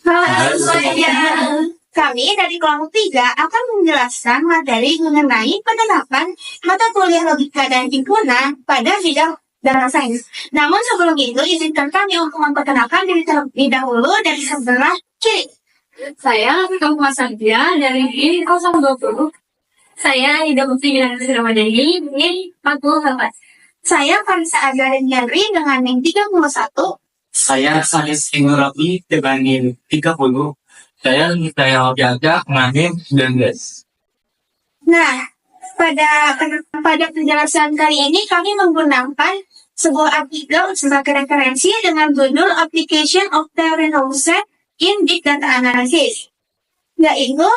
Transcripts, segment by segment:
Halo semuanya. Kami dari kelompok 3 akan menjelaskan materi mengenai penerapan mata kuliah logika dan himpunan pada bidang data sains. Namun sebelum itu, izinkan kami untuk memperkenalkan diri terlebih dahulu dari sebelah kiri. Saya Mas Ardia dari I 020. Saya Ida Bukti Binang Ramadhani ini 48. Saya Farisa Azarin Henry dengan NIM 31. Saya Salis Ingurapi dengan NIM 30. Saya Nitaya Obiaga dengan NIM 19. Nah, pada penjelasan kali ini kami menggunakan sebuah artikel sebagai referensi dengan judul Application of Theory Concept in Big Data Analysis, yaitu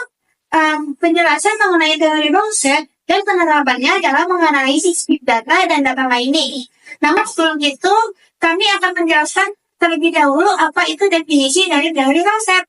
penjelasan mengenai teori konsep dan penerapannya dalam menganalisis big data dan data mining. Namun sebelum itu, kami akan menjelaskan terlebih dahulu apa itu definisi dari teori konsep.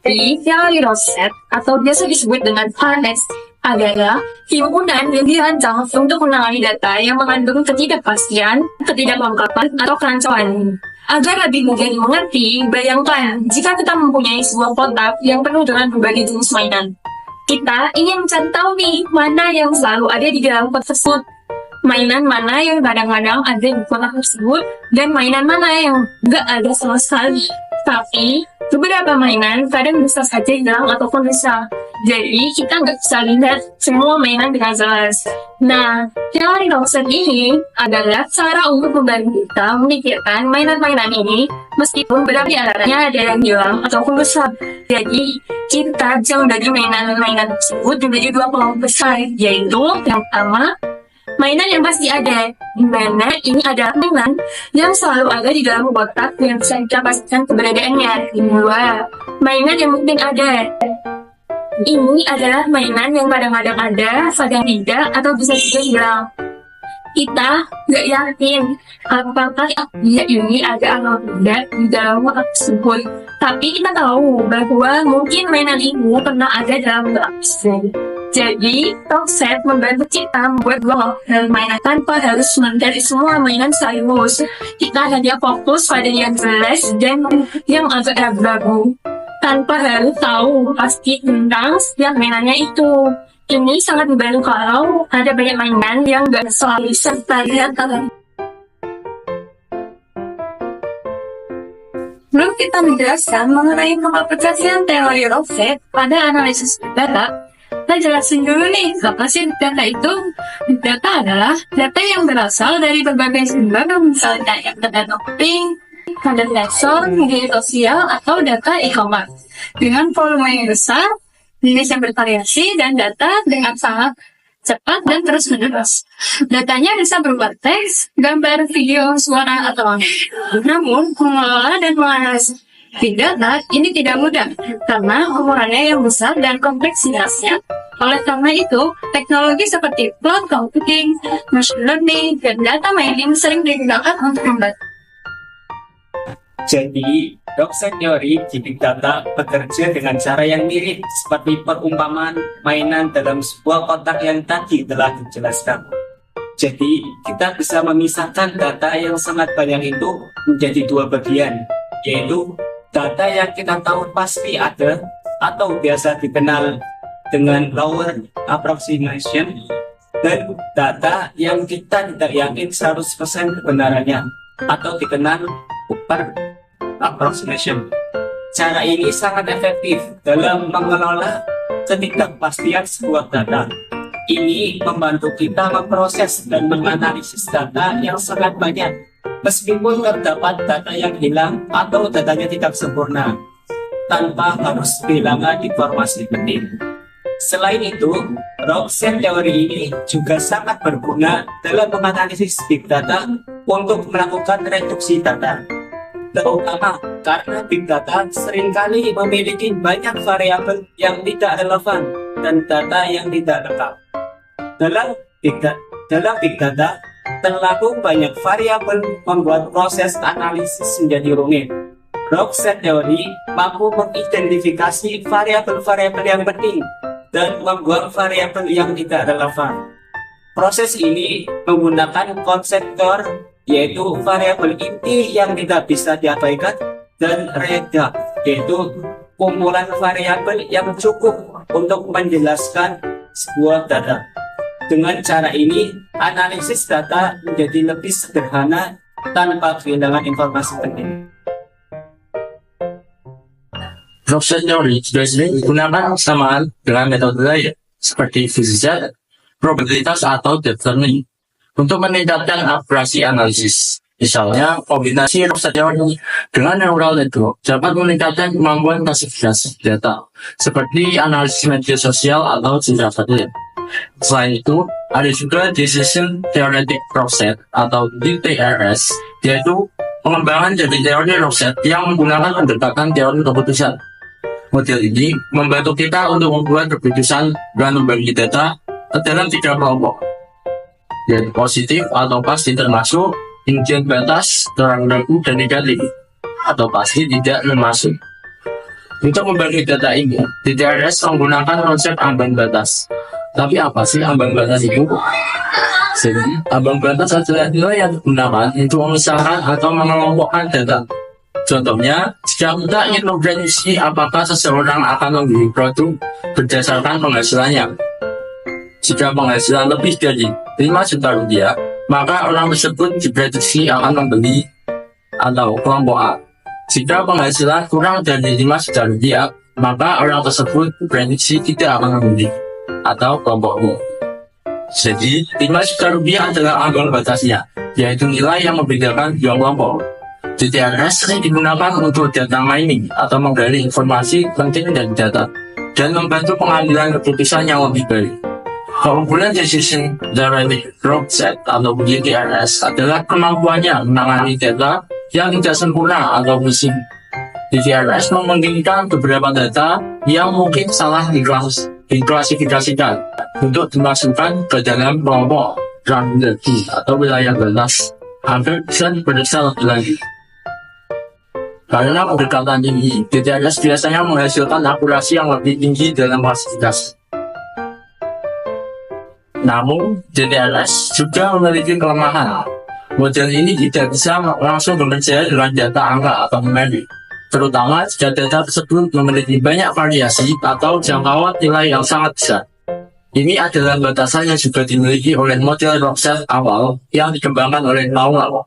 Jadi, teori konsep atau biasa disebut dengan HANES adalah himpunan yang dirancang untuk menangani data yang mengandung ketidakpastian, ketidaklengkapan, atau kerancuan. Agar lebih mudah dimengerti, bayangkan jika kita mempunyai sebuah kotak yang penuh dengan berbagai jenis mainan. Kita ingin mencari tahu nih, mana yang selalu ada di dalam kotak tersebut. Mainan mana yang kadang-kadang ada di kotak tersebut, dan mainan mana yang nggak ada sama sekali. Tapi, beberapa mainan kadang bisa saja hilang ataupun rusak. Jadi, kita nggak bisa lihat semua mainan dengan jelas. Nah, teori konsep ini adalah cara untuk membantu kita memikirkan mainan-mainan ini meskipun beberapa di antaranya ada yang hilang ataupun rusak. Jadi, kita bisa membagi mainan-mainan tersebut menjadi dua kelompok besar, yaitu yang pertama, mainan yang pasti ada, di mana ini adalah mainan yang selalu ada di dalam kotak yang bisa kita pastikan keberadaannya. Kedua, mainan yang mungkin ada. Ini adalah mainan yang kadang-kadang ada, kadang tidak, atau bisa juga hilang. Kita nggak yakin apakah dia ini ada atau tidak di dalam kotak tersebut. Tapi kita tahu bahwa mungkin mainan ini pernah ada dalam kotak tersebut. Jadi, konsep membantu kita membuat dua mainan tanpa harus mencari semua mainan sekaligus. Kita hanya fokus pada yang jelas dan yang agak ragu-ragu, tanpa harus tahu pasti tentang setiap mainannya itu. Ini sangat membantu kalau ada banyak mainan yang gak selalu serta lihat. Sebelum kita menjelaskan mengenai pengaplikasian teori konsep pada analisis data, kita jelasin dulu nih, apa sih data itu? Data adalah data yang berasal dari berbagai sumber, misalnya yang data marketing, data sensor, media sosial, atau data e-commerce. Dengan volume yang besar, jenis yang bervariasi, dan data dengan sangat cepat dan terus-menerus. Datanya bisa berupa teks, gambar, video, suara, atau namun, mengelola dan menganalisis big data ini tidak mudah karena ukurannya yang besar dan kompleksitasnya. Oleh karena itu, teknologi seperti cloud computing, machine learning, dan data mining sering digunakan untuk membantu. Jadi, konsep teori di Big Data bekerja dengan cara yang mirip seperti perumpamaan mainan dalam sebuah kotak yang tadi telah dijelaskan. Jadi, kita bisa memisahkan data yang sangat banyak itu menjadi dua bagian, yaitu data yang kita tahu pasti ada atau biasa dikenal dengan lower approximation, dan data yang kita tidak yakin 100% kebenarannya atau dikenal upper approximation. Cara ini sangat efektif dalam mengelola ketidakpastian sebuah data. Ini membantu kita memproses dan menganalisis data yang sangat banyak, meskipun terdapat data yang hilang atau datanya tidak sempurna, tanpa harus kehilangan informasi penting. Selain itu, konsep teori ini juga sangat berguna dalam menganalisis big data untuk melakukan reduksi data, terutama karena big data seringkali memiliki banyak variabel yang tidak relevan dan data yang tidak lengkap. Dalam big data, terlalu banyak variabel membuat proses analisis menjadi rumit. Konsep teori mampu mengidentifikasi variabel-variabel yang penting dan membuang variabel yang tidak relevan. Proses ini menggunakan konsep core, yaitu variabel inti yang tidak bisa diabaikan dan reda, yaitu kumpulan variabel yang cukup untuk menjelaskan sebuah data. Dengan cara ini, analisis data menjadi lebih sederhana tanpa kehilangan informasi penting. Process teori juga sering digunakan bersamaan dengan metode lain seperti VZ, probabilitas atau deep learning untuk meningkatkan akurasi analisis. Misalnya, kombinasi process teori dengan neural network dapat meningkatkan kemampuan klasifikasi data seperti analisis media sosial atau cerita satelit. Selain itu, ada juga Decision Theoretic Process atau DTRS, yaitu pengembangan dari teori Rorschach yang menggunakan pendekatan teori keputusan. Model ini membantu kita untuk membuat keputusan dan membagi data ke dalam 3 kelompok, yaitu positif atau pasti termasuk, ingin batas, terang ragu, dan negatif, atau pasti tidak termasuk. Untuk membagi data ini, DTRS menggunakan konsep ambang batas. Tapi apa sih ambang batas itu? Jadi, ambang batas adalah nilai yang digunakan untuk memisahkan atau mengelompokkan data. Contohnya, jika kita ingin memprediksi apakah seseorang akan membeli produk berdasarkan penghasilannya. Jika penghasilan lebih dari 5 juta rupiah, maka orang tersebut diprediksi akan membeli atau kelompok A. Jika penghasilan kurang dari 5 juta rupiah, maka orang tersebut diprediksi tidak akan membeli atau kelompok B. Jadi, 5 juta rupiah adalah ambang batasnya, yaitu nilai yang membedakan dua kelompok. DTRS sering digunakan untuk data mining atau menggali informasi penting dari data dan membantu pengambilan keputusan yang lebih baik. Keunggulan Decision Theoretic Process atau DTRS adalah kemampuannya menangani data yang tidak sempurna atau missing. DTRS memungkinkan beberapa data yang mungkin salah diklasifikasikan untuk dimasukkan ke dalam kelompok randomity atau wilayah batas agar bisa diperiksa lebih lanjut. Karena pendekatan ini, DTRS biasanya menghasilkan akurasi yang lebih tinggi dalam klasifikasi. Namun, DTRS juga memiliki kelemahan. Model ini tidak bisa langsung bekerja dengan data angka atau numeric, terutama jika data tersebut memiliki banyak variasi atau jangkauan nilai yang sangat besar. Ini adalah batasan yang juga dimiliki oleh model Rorschach awal yang dikembangkan oleh Lawler.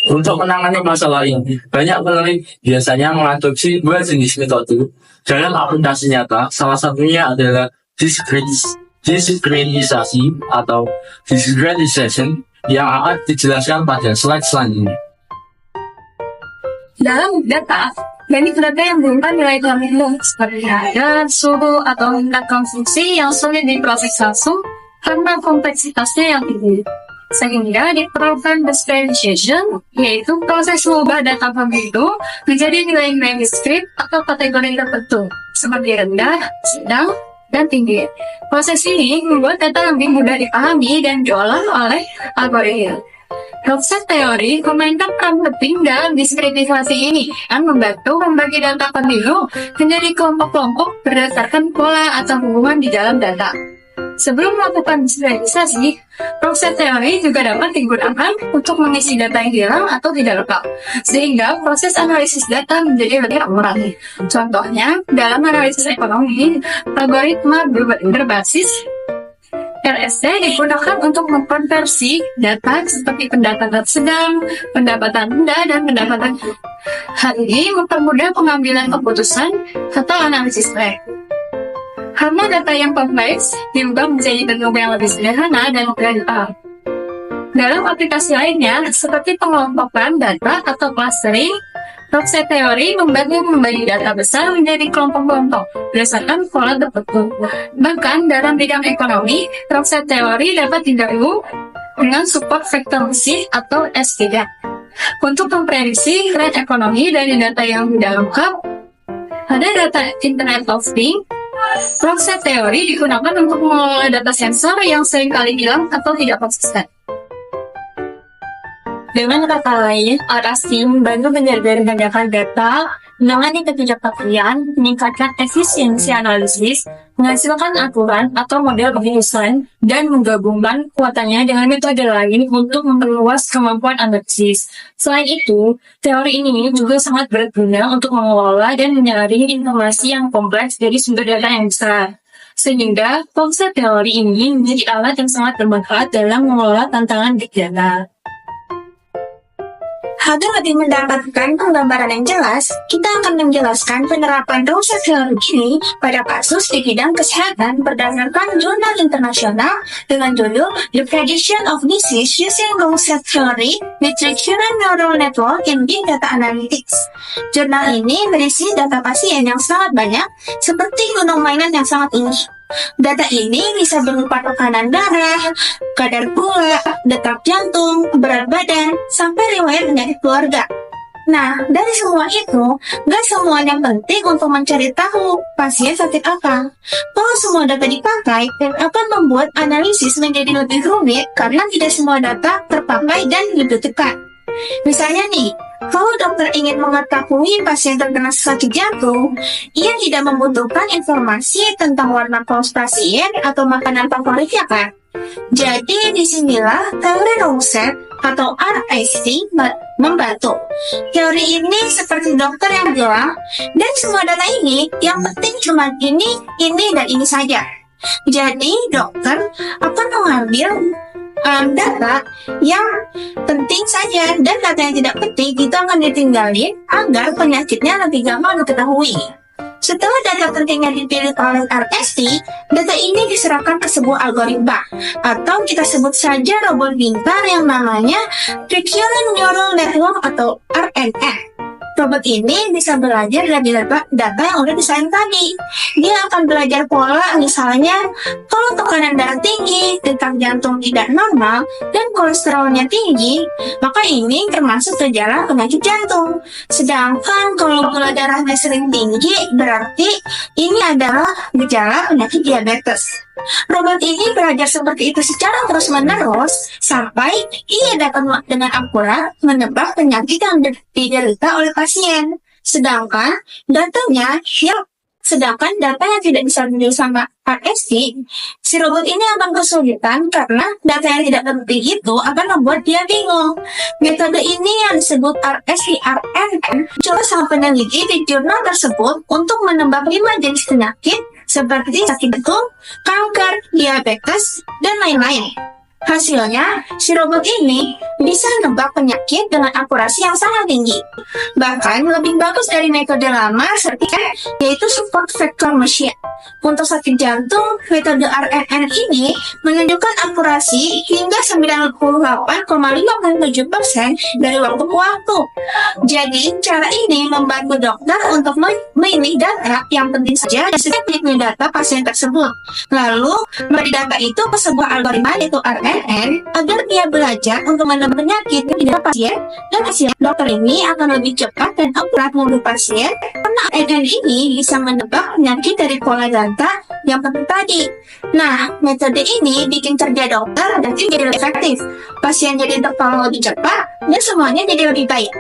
Untuk menangani masalah ini, banyak peneliti biasanya mengadopsi 2 jenis metode dalam aplikasi nyata. Salah satunya adalah diskritisasi atau discretization yang akan dijelaskan pada slide selanjutnya. Dalam data, banyak data yang berupa nilai tertentu seperti harga, suhu, atau tingkat konsumsi yang sulit diproses langsung karena kompleksitasnya yang tinggi. Sehingga diperlukan discretization, yaitu proses mengubah data begitu menjadi nilai-nilai diskrit atau kategori tertentu, seperti rendah, sedang, dan tinggi. Proses ini membuat data lebih mudah dipahami dan diolah oleh algoritma. Rorschach teori memainkan peran penting dalam diskritisasi ini dan membantu membagi data pemilu menjadi kelompok-kelompok berdasarkan pola atau hubungan di dalam data. Sebelum melakukan diskritisasi, Rorschach teori juga dapat digunakan untuk mengisi data yang hilang atau tidak lengkap, sehingga proses analisis data menjadi lebih akurat. Contohnya, dalam analisis ekonomi, algoritma berbasis RST digunakan untuk mengkonversi data seperti pendapatan sedang, pendapatan rendah, dan pendapatan tinggi. Hal ini mempermudah pengambilan keputusan atau analisis baik. Karena data yang kompleks diubah menjadi bentuk yang lebih sederhana dan mudah dipahami. Dalam aplikasi lainnya, seperti pengelompokan data atau clustering, Rorschach teori membagi data besar menjadi kelompok-kelompok berdasarkan pola tertentu. Bahkan dalam bidang ekonomi, Rorschach teori dapat digabung dengan support vector machine atau S3 untuk memprediksi tren ekonomi dari data yang tidak lengkap. Ada data Internet of Things. Rorschach teori digunakan untuk mengelola data sensor yang seringkali hilang atau tidak konsisten. Dengan kata lain, RST membantu menyederhanakan data, menangani ketidakpastian, meningkatkan efisiensi analisis, menghasilkan aturan atau model keputusan, dan menggabungkan kekuatannya dengan metode lain untuk memperluas kemampuan analisis. Selain itu, teori ini juga sangat berguna untuk mengelola dan menyaring informasi yang kompleks dari sumber data yang besar. Sehingga, konsep teori ini menjadi alat yang sangat bermanfaat dalam mengelola tantangan big data. Agar lebih mendapatkan penggambaran yang jelas, kita akan menjelaskan penerapan Rorschach teori ini pada kasus di bidang kesehatan berdasarkan jurnal internasional dengan judul The Prediction of Disease Using Rorschach Theory with Recurrent Neural Network in Big Data Analytics. Jurnal ini berisi data pasien yang sangat banyak, seperti gunung mainan yang sangat tinggi. Data ini bisa berupa tekanan darah, kadar gula, detak jantung, berat badan, sampai riwayat penyakit keluarga. Nah, dari semua itu, gak semuanya penting untuk mencari tahu pasien sakit apa. Kalau semua data dipakai, akan membuat analisis menjadi lebih rumit karena tidak semua data terpakai dan dibutuhkan. Misalnya nih, kalau dokter ingin mengetahui pasien terkena sakit jantung, ia tidak membutuhkan informasi tentang warna kaos pasien atau makanan favoritnya kan? Jadi disinilah teori Rorschach atau RST membantu. Teori ini seperti dokter yang bilang, dan semua data ini yang penting cuma ini, dan ini saja. Jadi dokter akan mengambil data yang penting saja, dan data yang tidak penting itu akan ditinggalin agar penyakitnya lebih gampang diketahui. Setelah data pentingnya dipilih oleh RST, data ini diserahkan ke sebuah algoritma, atau kita sebut saja robot pintar yang namanya Recurrent Neural Network atau RNN. Robot ini bisa belajar dari data yang udah disaring tadi. Dia akan belajar pola, misalnya kalau tekanan darah tinggi, detak jantung tidak normal, dan kolesterolnya tinggi, maka ini termasuk gejala penyakit jantung. Sedangkan kalau gula darahnya sering tinggi, berarti ini adalah gejala penyakit diabetes. Robot ini belajar seperti itu secara terus-menerus sampai ia dapat dengan akurat menebak penyakit yang diderita oleh pasien. Sedangkan data yang tidak bisa dilihat sama RST, si robot ini akan kesulitan karena data yang tidak penting itu akan membuat dia bingung. Metode ini yang disebut RST-RNN coba sama peneliti di jurnal tersebut untuk menebak 5 jenis penyakit seperti sakit jantung, kanker, diabetes, dan lain-lain. Hasilnya, si robot ini bisa menebak penyakit dengan akurasi yang sangat tinggi. Bahkan lebih bagus dari metode lama yaitu support vector machine. Untuk sakit jantung, metode RNN ini menunjukkan akurasi hingga 98,57% dari waktu ke waktu. Jadi, cara ini membantu dokter untuk memilih data yang penting saja dan setiap data pasien tersebut. Lalu, memberi data itu ke sebuah algoritma yaitu RNN agar dia belajar untuk menebak penyakit pada pasien, dan hasil dokter ini akan lebih cepat dan akurat menurut pasien karena RNN ini bisa menebak penyakit dari pola data yang penting tadi. Nah, metode ini bikin kerja dokter dan jadi lebih efektif, pasien jadi tertolong lebih cepat, dan semuanya jadi lebih baik.